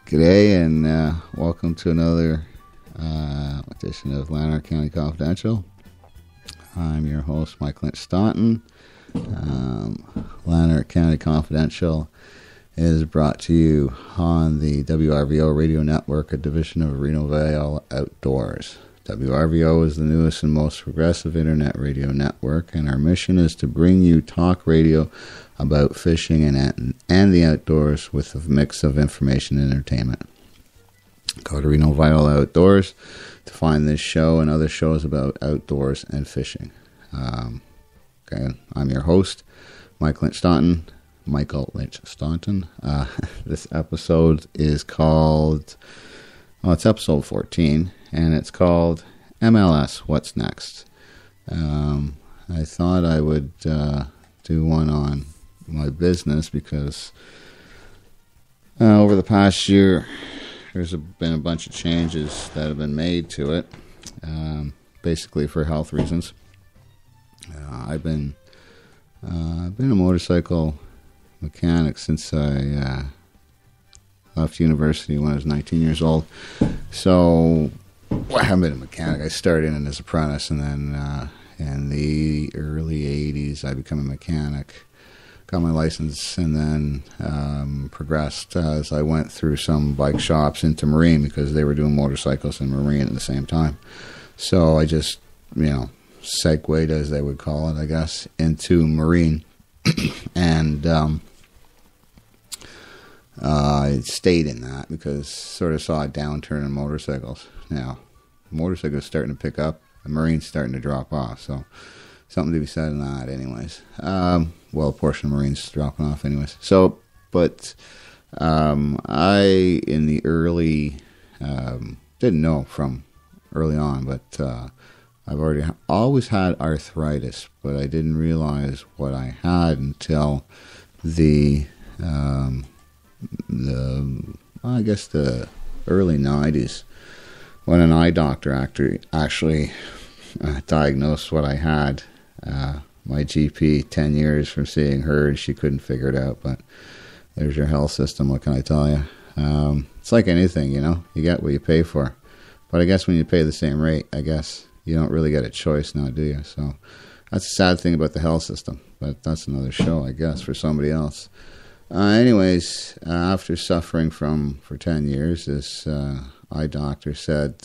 G'day and welcome to another edition of Lanark County Confidential. I'm your host, Mike Lynch Staunton. Lanark County Confidential is brought to you on the WRVO radio network, a division of Reno Valley Outdoors. WRVO is the newest and most progressive internet radio network, and our mission is to bring you talk radio about fishing and the outdoors with a mix of information and entertainment. Go to Reno Valley Outdoors to find this show and other shows about outdoors and fishing. Okay, I'm your host, Mike Lynch Staunton. Michael Lynch Staunton. This episode is called, it's episode 14, and it's called ML-S, What's Next? I thought I would do one on my business because over the past year, there's been a bunch of changes that have been made to it, basically for health reasons. I've been a motorcycle mechanic since I left university when I was 19 years old. So I haven't been a mechanic. I started in as an apprentice, and then in the early 80s I became a mechanic, got my license, and then progressed as I went through some bike shops into marine because they were doing motorcycles and marine at the same time. So I just, segued, as they would call it, I guess, into marine. And I stayed in that because sort of saw a downturn in motorcycles. Now, motorcycles starting to pick up, and marine's starting to drop off. So something to be said in that anyways. A portion of marine's dropping off anyways. So, but I, in the early, didn't know from early on, but I've always had arthritis, but I didn't realize what I had until the early 90s, when an eye doctor actually diagnosed what I had. My GP, 10 years from seeing her, she couldn't figure it out, but there's your health system, what can I tell you? It's like anything, you get what you pay for. But I guess when you pay the same rate, I guess you don't really get a choice now, do you? So that's a sad thing about the health system, but that's another show, I guess, for somebody else. Anyways, after suffering for 10 years, this eye doctor said,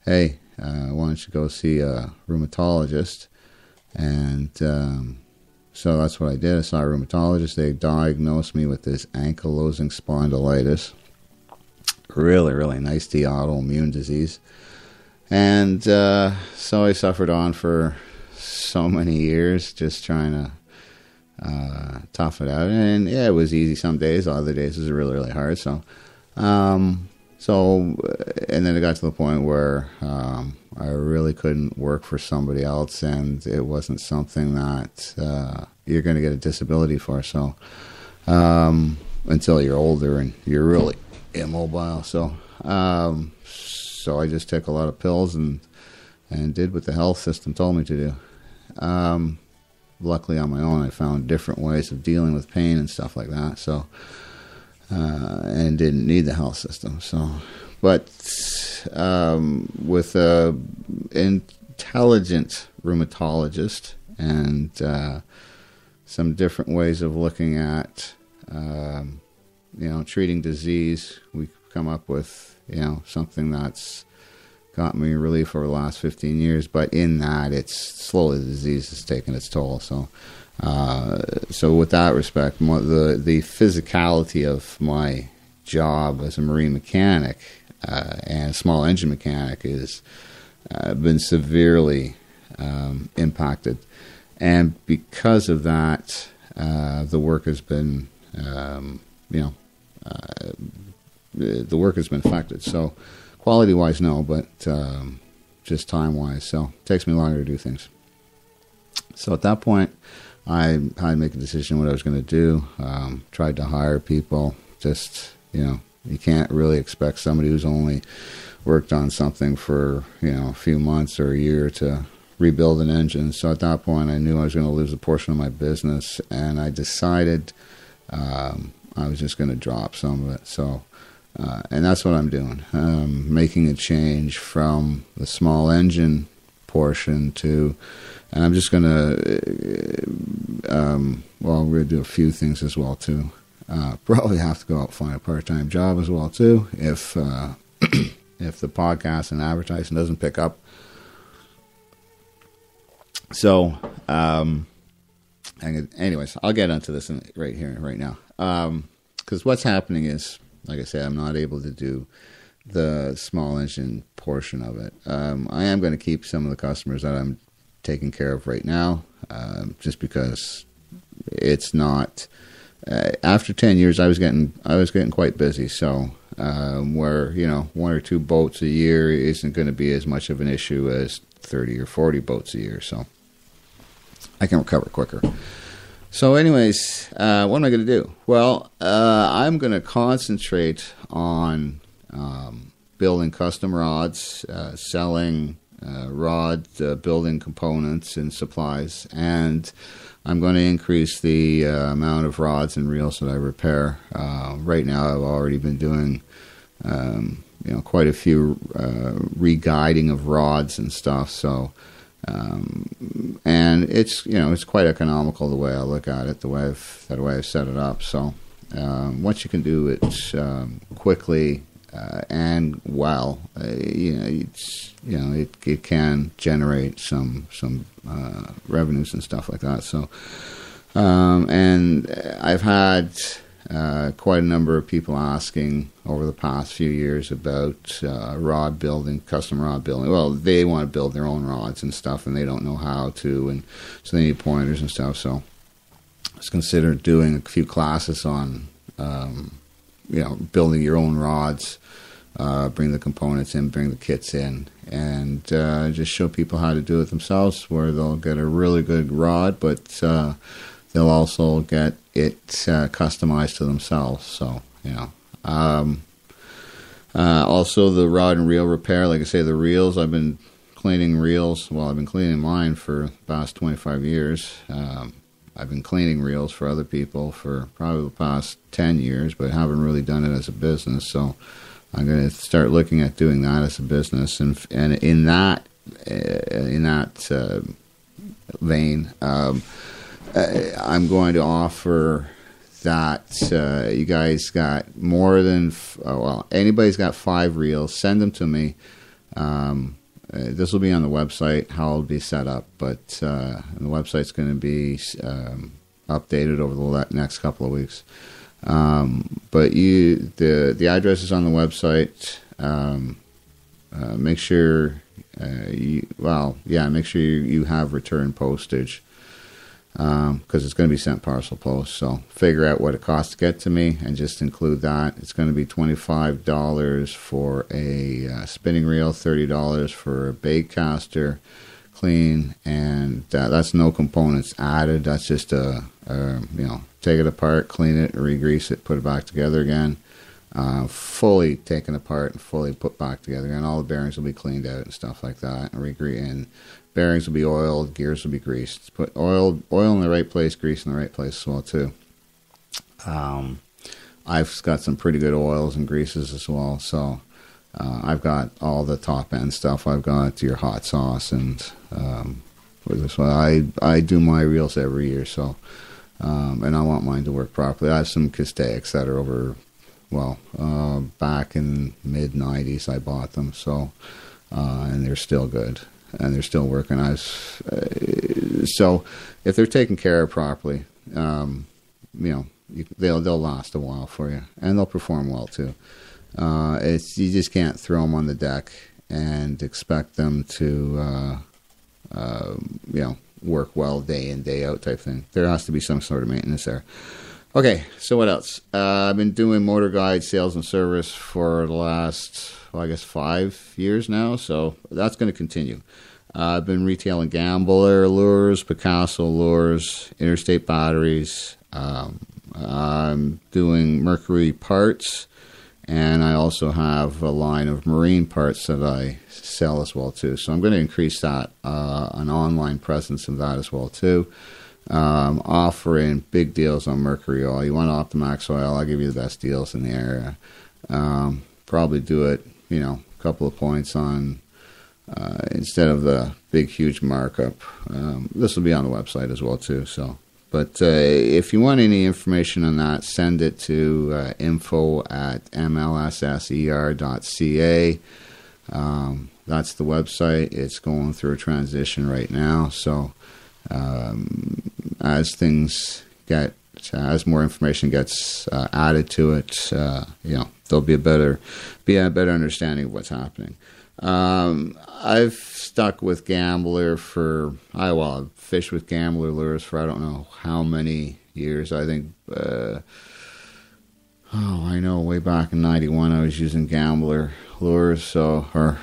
hey, why don't you go see a rheumatologist? And so that's what I did. I saw a rheumatologist. They diagnosed me with this ankylosing spondylitis. Really, really nice autoimmune disease. And so I suffered on for so many years, just trying to tough it out. And yeah, it was easy some days. Other days it was really, really hard. So, and then it got to the point where I really couldn't work for somebody else, and it wasn't something that you're going to get a disability for. So, until you're older and you're really immobile. So I just took a lot of pills and did what the health system told me to do. Luckily, on my own, I found different ways of dealing with pain and stuff like that. So, and didn't need the health system. So, but with a intelligent rheumatologist and some different ways of looking at treating disease, we come up with something that's got me relief over the last 15 years. But in that, it's slowly the disease is taking its toll. So, so with that respect, the physicality of my job as a marine mechanic and small engine mechanic is been severely impacted, and because of that, the work has been the work has been affected. So quality-wise, no, but just time-wise. So it takes me longer to do things. So at that point, I had to make a decision what I was going to do. Tried to hire people. Just, you can't really expect somebody who's only worked on something for, a few months or a year to rebuild an engine. So at that point, I knew I was going to lose a portion of my business, and I decided I was just going to drop some of it. So And that's what I'm doing. Making a change from the small engine portion to, and I'm just going to, well, we're going to do a few things as well, too. Probably have to go out and find a part-time job as well, too, if if the podcast and advertising doesn't pick up. So, anyways, I'll get onto this right here, right now. Because what's happening is, like I said, I'm not able to do the small engine portion of it. I am going to keep some of the customers that I'm taking care of right now, just because it's not. After 10 years, I was getting quite busy. So where 1 or 2 boats a year isn't going to be as much of an issue as 30 or 40 boats a year. So I can recover quicker. So anyways, what am I going to do? Well, I'm going to concentrate on building custom rods, selling rod building components and supplies, and I'm going to increase the amount of rods and reels that I repair. Right now, I've already been doing quite a few re-guiding of rods and stuff. So, and it's quite economical the way I look at it, the way I've set it up. So, once you can do it quickly and well, it can generate some revenues and stuff like that. So, and I've had quite a number of people asking over the past few years about rod building, custom rod building. Well, they want to build their own rods and stuff, and they don't know how to, and so they need pointers and stuff. So, I was considered doing a few classes on, building your own rods. Bring the components in, bring the kits in, and just show people how to do it themselves, where they'll get a really good rod, but they'll also get it customized to themselves. So, also the rod and reel repair, like I say, the reels, I've been cleaning reels. Well, I've been cleaning mine for the past 25 years. I've been cleaning reels for other people for probably the past 10 years, but haven't really done it as a business. So I'm going to start looking at doing that as a business, and in that vein, I'm going to offer that you guys got more than anybody's got 5 reels, send them to me. This will be on the website how it'll be set up, but the website's going to be updated over the next couple of weeks. But the address is on the website. Make sure make sure you have return postage, because it's going to be sent parcel post. So figure out what it costs to get to me and just include that. It's going to be $25 for a spinning reel, $30 for a bait caster, clean, and that's no components added. That's just take it apart, clean it, re-grease it, put it back together again. Fully taken apart and fully put back together again. All the bearings will be cleaned out and stuff like that. And bearings will be oiled, gears will be greased. Put oil in the right place, grease in the right place as well too. I've got some pretty good oils and greases as well. So I've got all the top end stuff. I've got your hot sauce and I do my reels every year. So. And I want mine to work properly. I have some Castaics that are over, back in mid-90s I bought them, so, and they're still good, and they're still working. So if they're taken care of properly, they'll last a while for you, and they'll perform well too. You just can't throw them on the deck and expect them to, work well day in, day out type thing. There has to be some sort of maintenance there. Okay, so what else? I've been doing Motorguide sales and service for the last, 5 years now, so that's going to continue. I've been retailing Gambler lures, Picasso lures, interstate batteries. I'm doing Mercury parts, and I also have a line of marine parts that I sell as well too. So I'm going to increase that, an online presence of that as well too. Offering big deals on Mercury oil. You want Optimax oil, I'll give you the best deals in the area. Probably do it, a couple of points on instead of the big huge markup. This will be on the website as well too. So, but if you want any information on that, send it to info@mlsser.ca. That's the website. It's going through a transition right now. So as more information gets added to it, there'll be a better understanding of what's happening. I've stuck with Gambler I've fished with Gambler lures for I don't know how many years. I think, I know way back in 91 I was using Gambler lures, or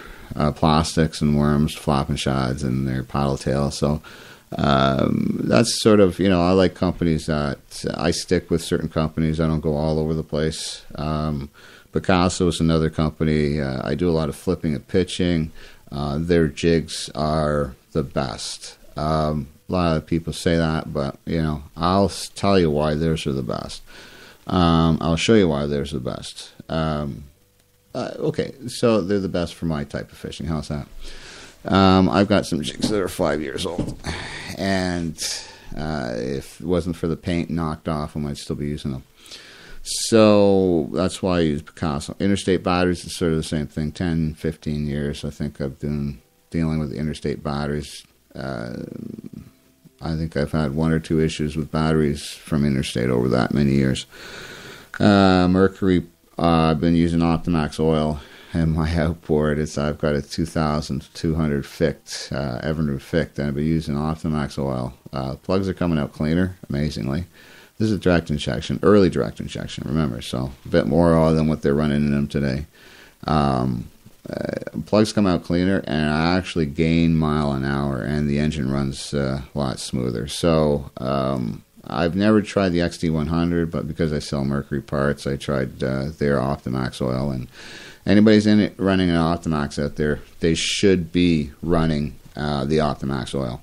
plastics and worms, flapping shads, and their paddle tail. So that's sort of, I like companies that I stick with certain companies. I don't go all over the place. Picasso is another company. I do a lot of flipping and pitching. Their jigs are the best. A lot of people say that, but, I'll tell you why theirs are the best. I'll show you why theirs are the best. Okay, so they're the best for my type of fishing. How's that? I've got some jigs that are 5 years old, and if it wasn't for the paint knocked off, I might still be using them. So that's why I use Picasso. Interstate batteries is sort of the same thing. 10, 15 years, I think I've been dealing with the interstate batteries. I think I've had 1 or 2 issues with batteries from interstate over that many years. Mercury, I've been using Optimax oil in my outboard. I've got a 2200 Ficht, Evernoot Ficht, and I've been using Optimax oil. Plugs are coming out cleaner, amazingly. This is direct injection, early direct injection, remember, so a bit more oil than what they're running in them today. Plugs come out cleaner, and I actually gain mile an hour, and the engine runs a lot smoother. So I've never tried the XT100, but because I sell Mercury parts, I tried their Optimax oil. And anybody's running an Optimax out there, they should be running the Optimax oil.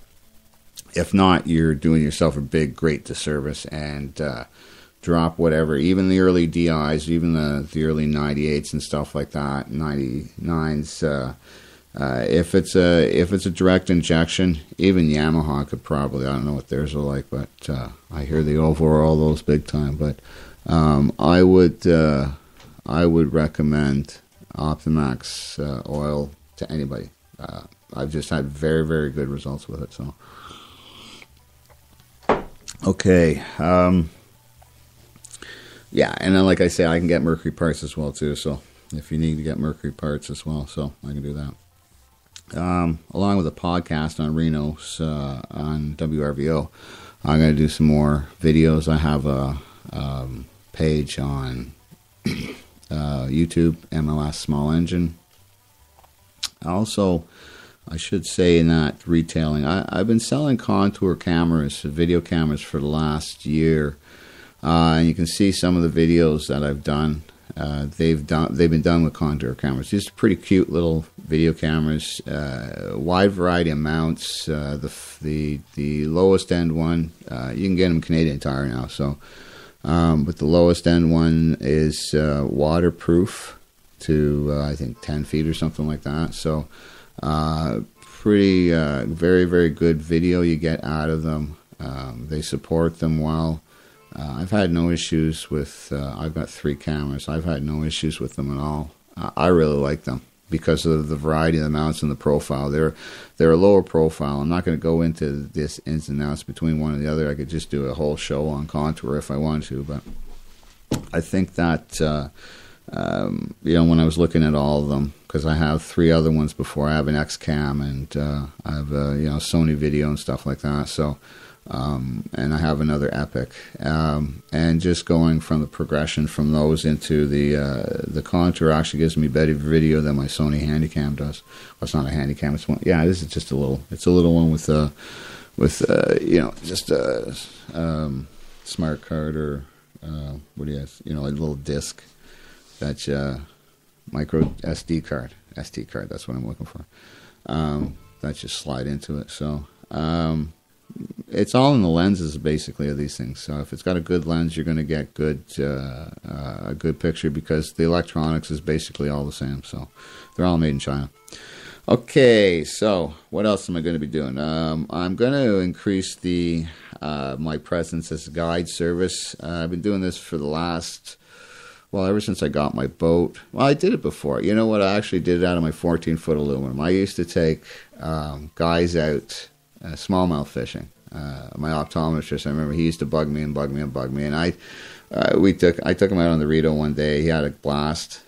If not, you're doing yourself a great disservice, and drop whatever, even the early DIs, even the early 98s and stuff like that, 99s. If it's a direct injection, even Yamaha could probably, I don't know what theirs are like, but I hear they overall those big time. But I would recommend Optimax oil to anybody. I've just had very, very good results with it. So. Okay, yeah, and then like I say, I can get Mercury parts as well too, so if you need to get Mercury parts as well, so I can do that. Along with a podcast on Renos, on WRVO, I'm going to do some more videos. I have a page on YouTube, MLS Small Engine. Also, I should say in that retailing, I've been selling contour cameras, video cameras for the last year, and you can see some of the videos that I've done. They've been done with contour cameras. These are pretty cute little video cameras, wide variety of mounts. The lowest end one, you can get them Canadian Tire now. So, but the lowest end one is waterproof to I think 10 feet or something like that. So. Pretty, very, very good video you get out of them. They support them well. I've had no issues with, I've got 3 cameras. I've had no issues with them at all. I really like them because of the variety of the mounts and the profile. They're a lower profile. I'm not going to go into this ins and outs between one and the other. I could just do a whole show on contour if I wanted to, but I think that, when I was looking at all of them, because I have 3 other ones before. I have an X-Cam, and I have Sony Video and stuff like that. So, and I have another Epic, and just going from the progression from those into the contour actually gives me better video than my Sony Handycam does. Well, it's not a Handycam. It's one. Yeah, this is just a little. It's a little one with just a smart card or what do you have? A little disc. That's micro SD card. That's what I'm looking for. That just slide into it. So it's all in the lenses basically of these things. So if it's got a good lens, you're going to get a good picture, because the electronics is basically all the same. So they're all made in China. Okay, so what else am I going to be doing? I'm going to increase my presence as a guide service. I've been doing this for the last, ever since I got my boat. Well, I did it before. You know what? I actually did it out of my 14-foot aluminum. I used to take guys out smallmouth fishing. My optometrist, I remember, he used to bug me, and I took him out on the Rito one day. He had a blast.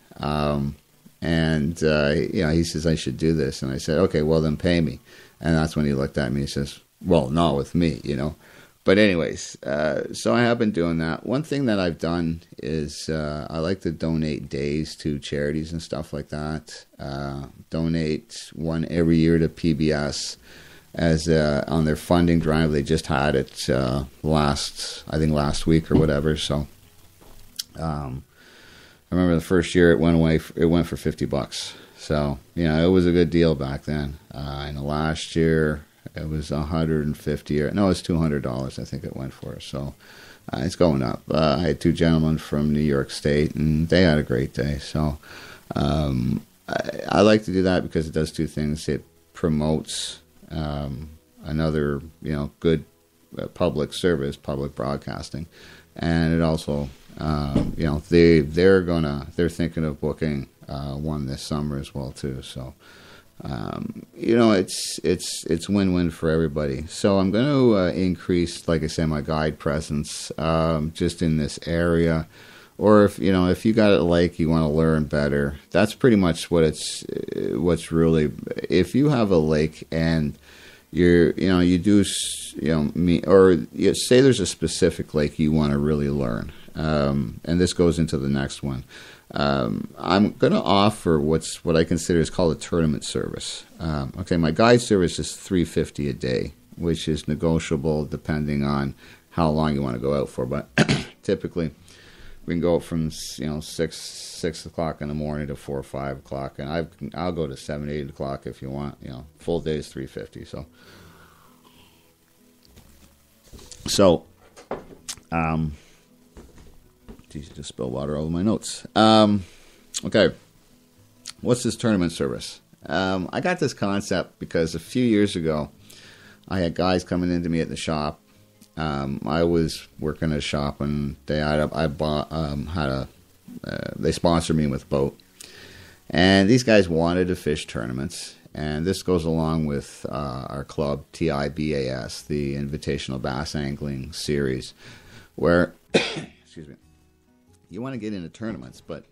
He says, I should do this. And I said, okay, well, then pay me. And that's when he looked at me. He says, well, not with me, But anyways, so I have been doing that. One thing that I've done is I like to donate days to charities and stuff like that. Donate one every year to PBS as on their funding drive. They just had it last week or whatever. So I remember the first year it went for $50. So, it was a good deal back then. And the last year it was $150, no, it was $200, I think it went for. So it's going up. I had two gentlemen from New York State, and they had a great day. So I like to do that because it does two things. It promotes another, good public service, public broadcasting, and it also, they're thinking of booking one this summer as well too. So, it's win-win for everybody. So I'm going to increase, like I said, my guide presence just in this area. Or if you got a lake you want to learn better, that's pretty much what's really. If you have a lake and say there's a specific lake you want to really learn, and this goes into the next one. I'm going to offer what I consider is called a tournament service. My guide service is $350 a day, which is negotiable depending on how long you want to go out for. But typically, we can go from 6 o'clock in the morning to 4 or 5 o'clock, and I'll go to 7, 8 o'clock if you want. Full day is $350. So, geez, just spilled water all over my notes. Okay, what's this tournament service? I got this concept because a few years ago, I had guys coming into me at the shop. I was working at a shop, and they sponsored me with a boat. And these guys wanted to fish tournaments. And this goes along with our club, TIBAS, the Invitational Bass Angling Series, where, excuse me, you want to get into tournaments, but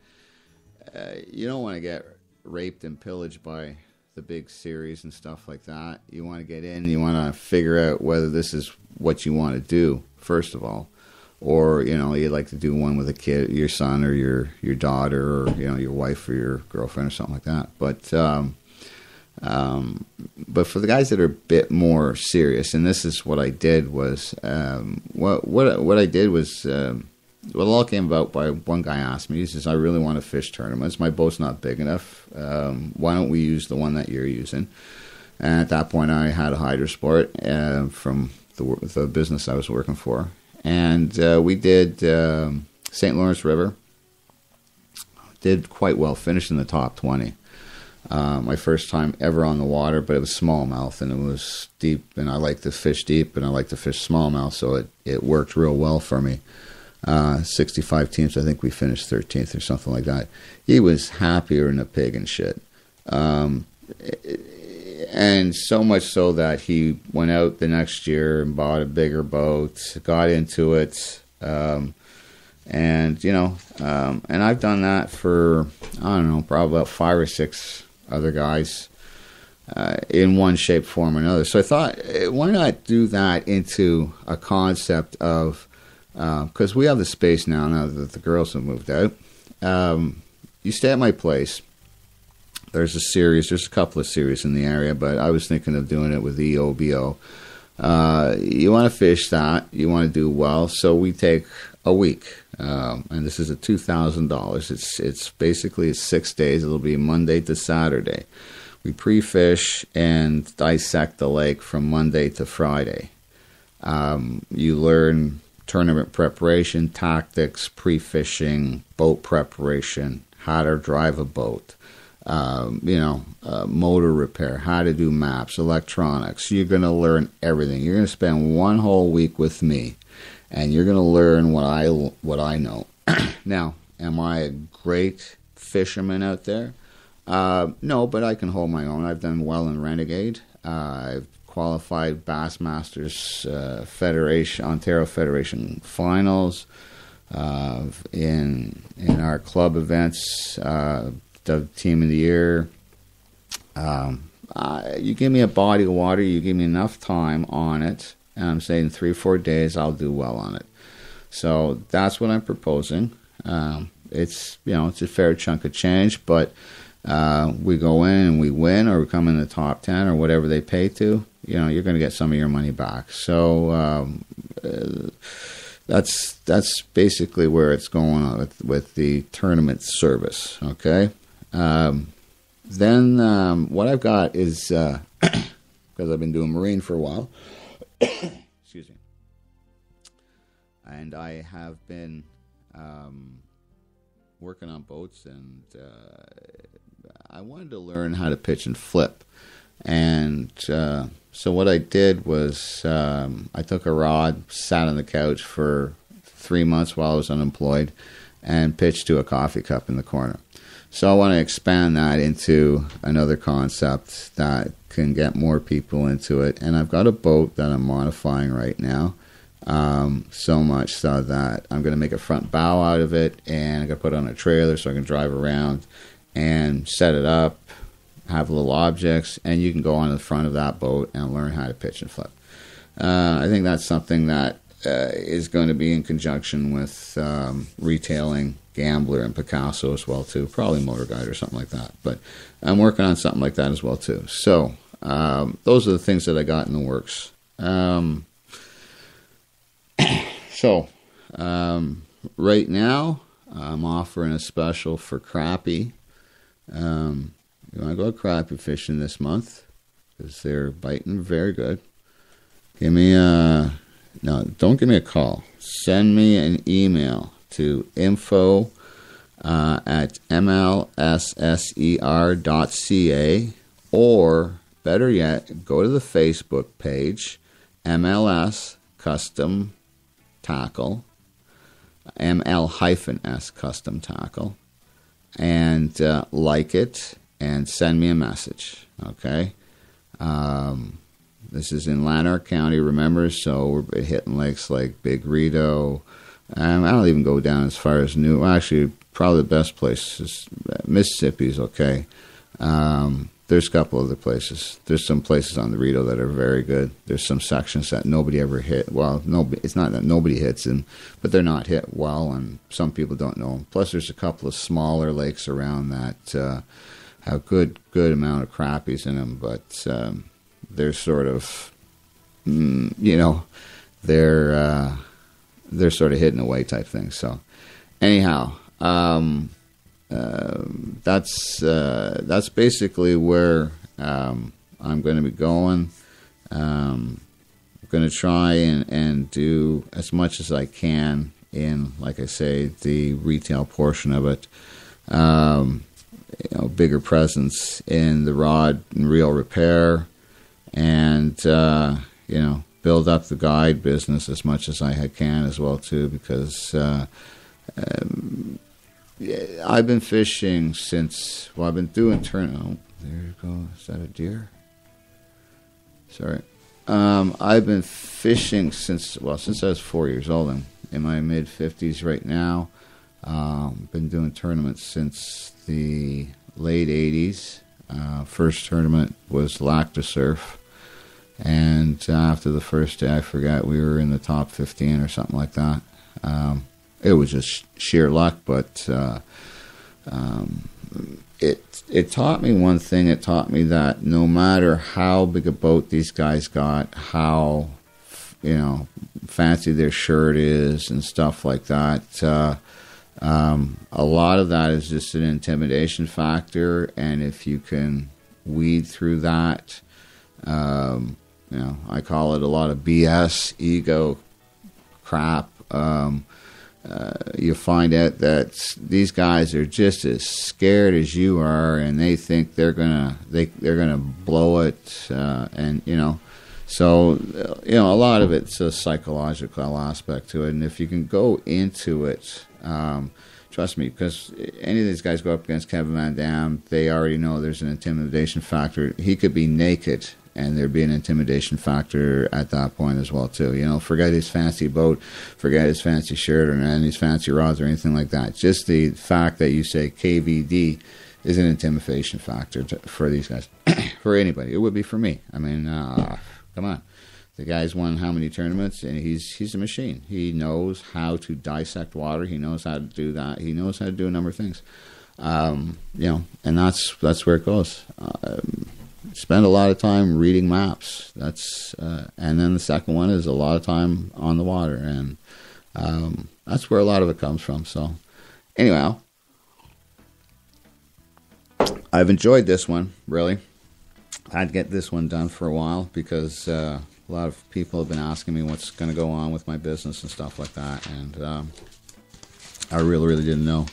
you don't want to get raped and pillaged by the big series and stuff like that. You want to get in, and you want to figure out whether this is what you want to do, first of all. Or, you'd like to do one with a kid, your son or your daughter, or, your wife or your girlfriend or something like that. But for the guys that are a bit more serious, and this is what I did was, what I did was, it all came about by one guy asked me, he says, I really want to fish tournaments. My boat's not big enough. Why don't we use the one that you're using? And at that point, I had a Hydrosport from the business I was working for. And we did St. Lawrence River. Did quite well, finished in the top 20. My first time ever on the water, but it was smallmouth, and it was deep, and I like to fish deep, and I like to fish smallmouth, so it worked real well for me. 65 teams, I think we finished 13th or something like that. He was happier than a pig and shit. And so much so that he went out the next year and bought a bigger boat, got into it, and I've done that for, I don't know, probably about 5 or 6 other guys in one shape, form, or another. So I thought, why not do that into a concept of, because we have the space now that the girls have moved out. You stay at my place. There's a couple of series in the area, but I was thinking of doing it with EOBO. You want to fish that. You want to do well. So we take a week. And this is at $2,000. It's basically 6 days. It'll be Monday to Saturday. We pre-fish and dissect the lake from Monday to Friday. You learn tournament preparation, tactics, pre-fishing, boat preparation, how to drive a boat, motor repair, how to do maps, electronics. You're going to learn everything. You're going to spend one whole week with me, and you're going to learn what I know. Now, am I a great fisherman out there? No, but I can hold my own. I've done well in Renegade. I've qualified Bassmasters Federation, Ontario Federation finals. In our club events, the team of the year. You give me a body of water, you give me enough time on it, and I'm saying 3 or 4 days, I'll do well on it. So that's what I'm proposing. It's a fair chunk of change, but we go in and we win, or we come in the top 10, or whatever they pay to. You're going to get some of your money back. So that's basically where it's going on with the tournament service. Okay. Then what I've got is because I've been doing marine for a while. Excuse me. And I have been working on boats, and I wanted to learn how to pitch and flip. And so what I did was I took a rod, sat on the couch for 3 months while I was unemployed, and pitched to a coffee cup in the corner. So I want to expand that into another concept that can get more people into it. And I've got a boat that I'm modifying right now, so much so that I'm going to make a front bow out of it, and I'm going to put it on a trailer so I can drive around and set it up, have little objects, and you can go on the front of that boat and learn how to pitch and flip. I think that's something that is going to be in conjunction with retailing Gambler and Picasso as well too, probably Motorguide or something like that. But I'm working on something like that as well too. So those are the things that I got in the works. Right now I'm offering a special for crappie. You want to go crappie fishing this month because they're biting very good. Give me don't give me a call. Send me an email to info at mlsser.ca, or better yet, go to the Facebook page, MLS Custom Tackle, ML-S Custom Tackle, and like it and send me a message, okay? This is in Lanark County, remember, so we're hitting lakes like Big Rito. I don't even go down as far as New. Well, actually, probably the best place is Mississippi's okay. There's a couple other places. There's some places on the Rito that are very good. There's some sections that nobody ever hit. Well, it's not that nobody hits them, but they're not hit well, and some people don't know them. Plus, there's a couple of smaller lakes around that have good amount of crappies in them, but they're sort of, they're sort of hidden away type thing. So, anyhow, that's basically where I'm going to be going. I'm going to try and do as much as I can in, like I say, the retail portion of it. Bigger presence in the rod and reel repair, and build up the guide business as much as I can as well too, because I've been fishing since, I've been doing there you go, is that a deer? Sorry. I've been fishing since I was 4 years old. I'm in my mid-50s right now. Been doing tournaments since the late 80s. First tournament was Lactosurf. And after the first day, I forgot, we were in the top 15 or something like that. It was just sheer luck, but it taught me one thing. It taught me that no matter how big a boat these guys got, how fancy their shirt is and stuff like that, a lot of that is just an intimidation factor. And if you can weed through that, I call it a lot of BS, ego crap. You find out that these guys are just as scared as you are, and they think they're gonna blow it, So a lot of it's a psychological aspect to it, and if you can go into it, trust me, because any of these guys go up against Kevin Van Dam, they already know there's an intimidation factor. He could be naked, and there'd be an intimidation factor at that point as well too. Forget his fancy boat, forget his fancy shirt, or any his fancy rods or anything like that. Just the fact that you say KVD is an intimidation factor for these guys, for anybody. It would be for me. I mean, come on. The guy's won how many tournaments, and he's a machine. He knows how to dissect water. He knows how to do that. He knows how to do a number of things. And that's where it goes. Spend a lot of time reading maps. And then the second one is a lot of time on the water, and that's where a lot of it comes from. So, anyhow, I've enjoyed this one, really. I had to get this one done for a while because a lot of people have been asking me what's going to go on with my business and stuff like that, and I really didn't know.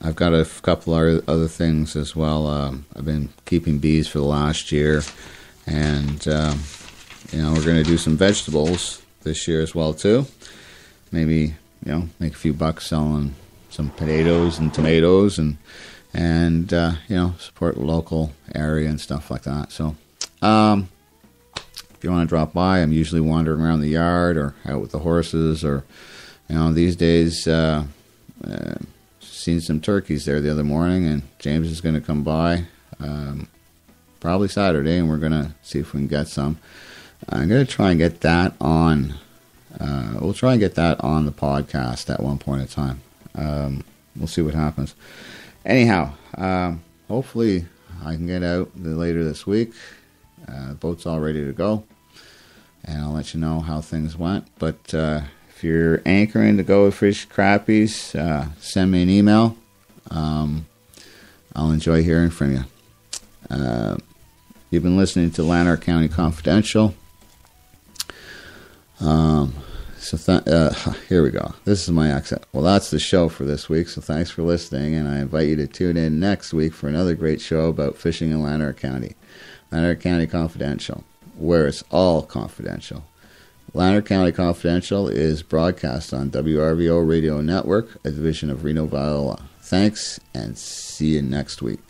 I've got a couple other things as well. I've been keeping bees for the last year, and we're going to do some vegetables this year as well too. Maybe make a few bucks selling some potatoes and tomatoes, and support the local area and stuff like that. So if you want to drop by, I'm usually wandering around the yard or out with the horses, or these days seen some turkeys there the other morning, and James is going to come by probably Saturday, and we're going to see if we can get some. I'm going to try and get that on. We'll try and get that on the podcast at one point in time. We'll see what happens. Anyhow, hopefully I can get out later this week. The boat's all ready to go, and I'll let you know how things went. But if you're anchoring to go with fish crappies, send me an email. I'll enjoy hearing from you. You've been listening to Lanark County Confidential. Here we go. This is my accent. Well, that's the show for this week, so thanks for listening, and I invite you to tune in next week for another great show about fishing in Lanark County. Lanark County Confidential, where it's all confidential. Lanark County Confidential is broadcast on WRVO Radio Network, a division of Reno Viola. Thanks, and see you next week.